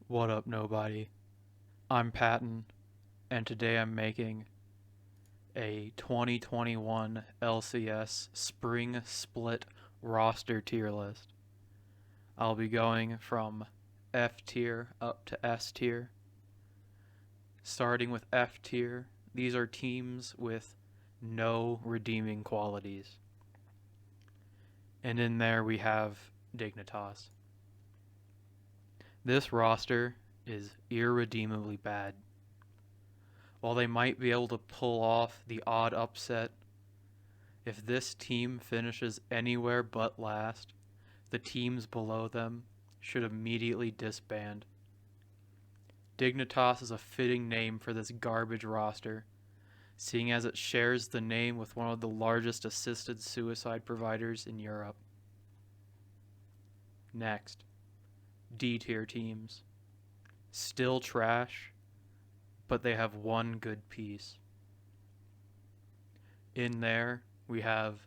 What up, nobody? I'm Patton, and today I'm making a 2021 LCS Spring Split roster tier list. I'll be going from F tier up to S tier. Starting with F tier, these are teams with no redeeming qualities. And in there we have Dignitas. This roster is irredeemably bad. While they might be able to pull off the odd upset, if this team finishes anywhere but last, the teams below them should immediately disband. Dignitas is a fitting name for this garbage roster, seeing as it shares the name with one of the largest assisted suicide providers in Europe. Next, D tier teams. Still trash, but they have one good piece. In there, we have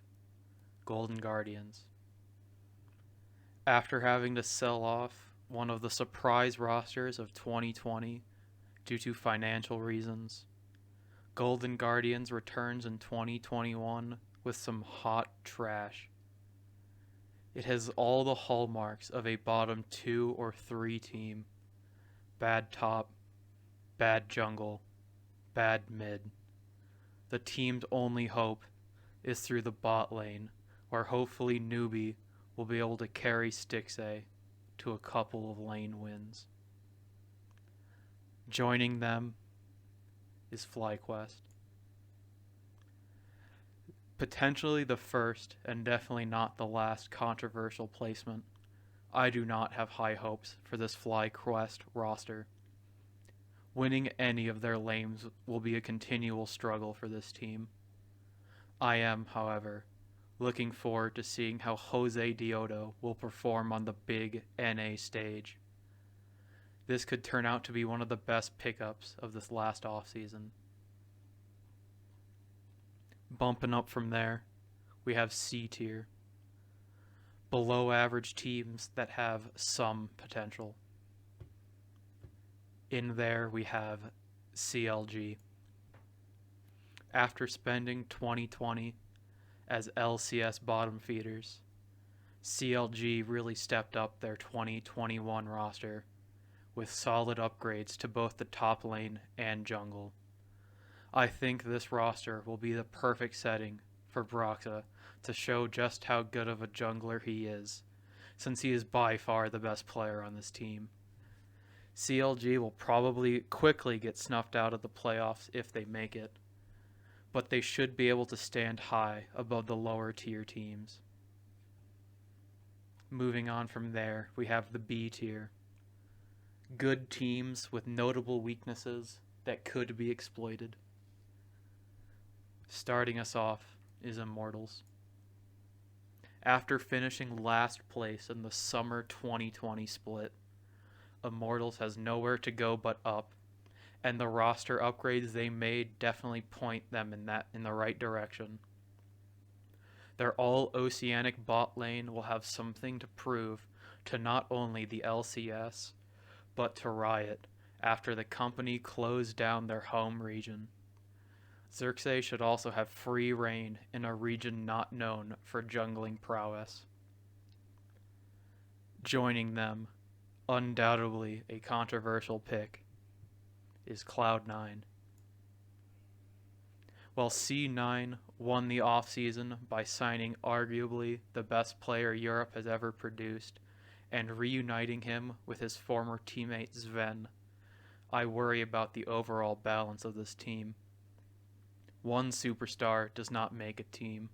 Golden Guardians. After having to sell off one of the surprise rosters of 2020 due to financial reasons, Golden Guardians returns in 2021 with some hot trash. It has all the hallmarks of a bottom 2 or 3 team. Bad top, bad jungle, bad mid. The team's only hope is through the bot lane, where hopefully Newbie will be able to carry Stixxay to a couple of lane wins. Joining them is FlyQuest. Potentially the first and definitely not the last controversial placement. I do not have high hopes for this FlyQuest roster. Winning any of their lanes will be a continual struggle for this team. I am, however, looking forward to seeing how Jose Diodo will perform on the big NA stage. This could turn out to be one of the best pickups of this last offseason. Bumping up from there, we have C tier. Below average teams that have some potential. In there we have CLG. After spending 2020 as LCS bottom feeders, CLG really stepped up their 2021 roster with solid upgrades to both the top lane and jungle. I think this roster will be the perfect setting for Broxa to show just how good of a jungler he is, since he is by far the best player on this team. CLG will probably quickly get snuffed out of the playoffs if they make it, but they should be able to stand high above the lower tier teams. Moving on from there, we have the B tier. Good teams with notable weaknesses that could be exploited. Starting us off is Immortals. After finishing last place in the summer 2020 split, Immortals has nowhere to go but up, and the roster upgrades they made definitely point them in the right direction. Their all Oceanic bot lane will have something to prove to not only the LCS, but to Riot after the company closed down their home region. Xerxes should also have free reign in a region not known for jungling prowess. Joining them, undoubtedly a controversial pick, is Cloud9. While C9 won the offseason by signing arguably the best player Europe has ever produced and reuniting him with his former teammate Sven, I worry about the overall balance of this team. One superstar does not make a team.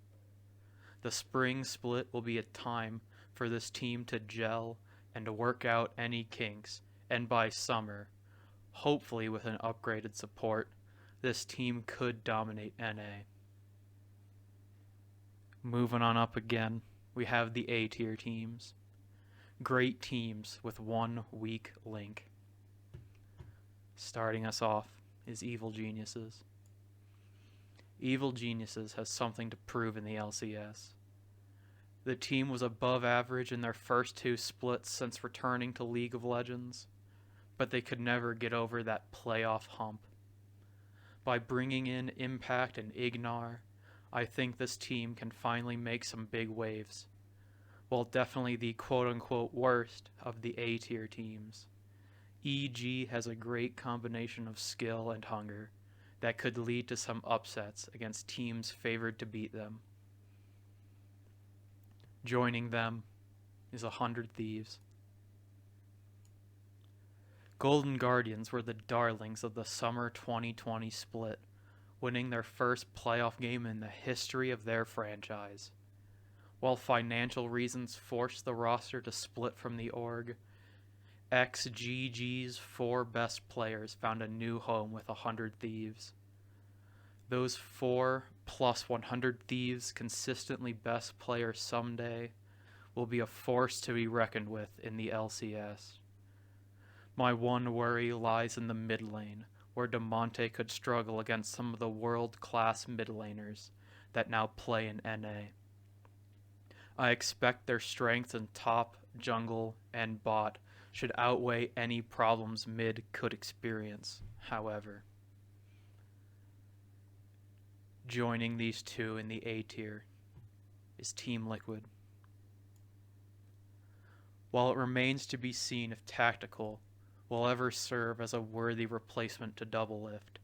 The spring split will be a time for this team to gel and to work out any kinks, and by summer, hopefully with an upgraded support, this team could dominate NA. Moving on up again, we have the A tier teams. Great teams with one weak link. Starting us off is Evil Geniuses. Evil Geniuses has something to prove in the LCS. The team was above average in their first 2 splits since returning to League of Legends, but they could never get over that playoff hump. By bringing in Impact and Ignar, I think this team can finally make some big waves. While definitely the quote unquote worst of the A tier teams, EG has a great combination of skill and hunger that could lead to some upsets against teams favored to beat them. Joining them is 100 Thieves. Golden Guardians were the darlings of the summer 2020 split, winning their first playoff game in the history of their franchise. While financial reasons forced the roster to split from the org, XGG's 4 best players found a new home with 100 Thieves. Those 4 plus 100 Thieves consistently best players someday will be a force to be reckoned with in the LCS. My one worry lies in the mid lane, where DeMonte could struggle against some of the world-class mid laners that now play in NA. I expect their strength in top, jungle, and bot should outweigh any problems mid could experience, however. Joining these two in the A tier is Team Liquid. While it remains to be seen if Tactical will ever serve as a worthy replacement to Doublelift,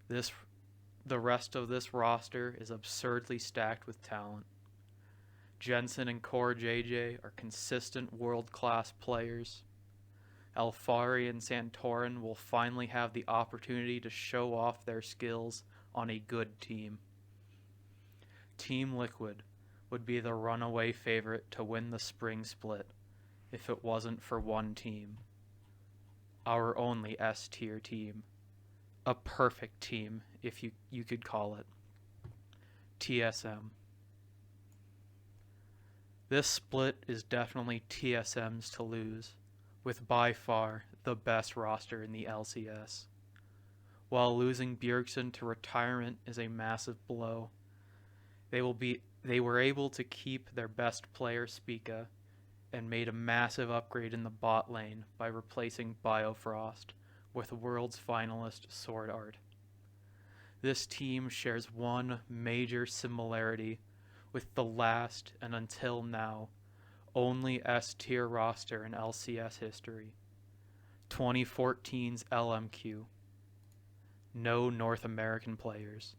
the rest of this roster is absurdly stacked with talent. Jensen and Core JJ are consistent world-class players. Alfari and Santorin will finally have the opportunity to show off their skills on a good team. Team Liquid would be the runaway favorite to win the spring split if it wasn't for one team. Our only S-tier team. A perfect team, if you could call it. TSM. This split is definitely TSM's to lose, with by far the best roster in the LCS. While losing Bjergsen to retirement is a massive blow, they were able to keep their best player Spica and made a massive upgrade in the bot lane by replacing Biofrost with world's finalist Sword Art. This team shares one major similarity with the last and until now only S-tier roster in LCS history, 2014's LMQ. No North American players.